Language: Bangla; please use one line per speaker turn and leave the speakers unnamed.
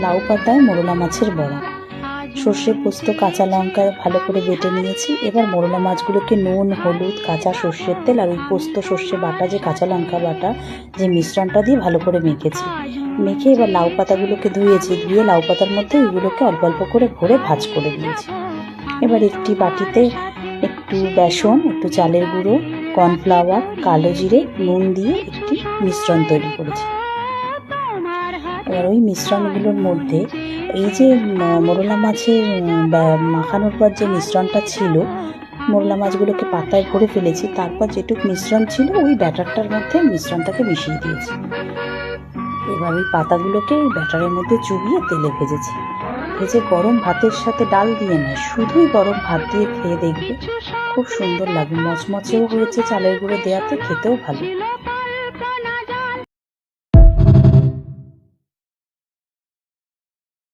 লাউ পাতায় মোরলা মাছের বড়া। সর্ষে পোস্ত কাঁচা লঙ্কা ভালো করে বেটে নিয়েছি। এবার মোরলা মাছগুলোকে নুন হলুদ কাঁচা সর্ষের তেল আর ওই পোস্ত সর্ষে বাটা যে কাঁচা লঙ্কা বাটা যে মিশ্রণটা দিয়ে ভালো করে মেখেছি। মেখে এবার লাউ পাতাগুলোকে ধুয়েছি, ধুয়ে লাউ পাতার মধ্যে ওইগুলোকে অল্প অল্প করে ভরে ভাজ করে দিয়েছি। এবার একটি বাটিতে একটু বেসন, একটু চালের গুঁড়ো, কর্নফ্লাওয়ার, কালো জিরে, নুন দিয়ে একটি মিশ্রণ তৈরি করেছি। এবার ওই মিশ্রণগুলোর মধ্যে এই যে মোরলা মাছের মাখানোর পর যে মিশ্রণটা ছিল, মোরলা মাছগুলোকে পাতায় ভরে ফেলেছি, তারপর যেটুকু মিশ্রণ ছিল ওই ব্যাটারটার মধ্যে মিশ্রণটাকে মিশিয়ে দিয়েছি। এবার ওই পাতাগুলোকে এই ব্যাটারের মধ্যে চুবিয়ে তেলে ভেজেছি। ভেজে গরম ভাতের সাথে ডাল দিয়ে নয়, শুধুই গরম ভাত দিয়ে খেয়ে দেখবে, খুব সুন্দর লাগে। মচমচেও হয়েছে চালের গুঁড়ো দেওয়াতে, খেতেও ভালো।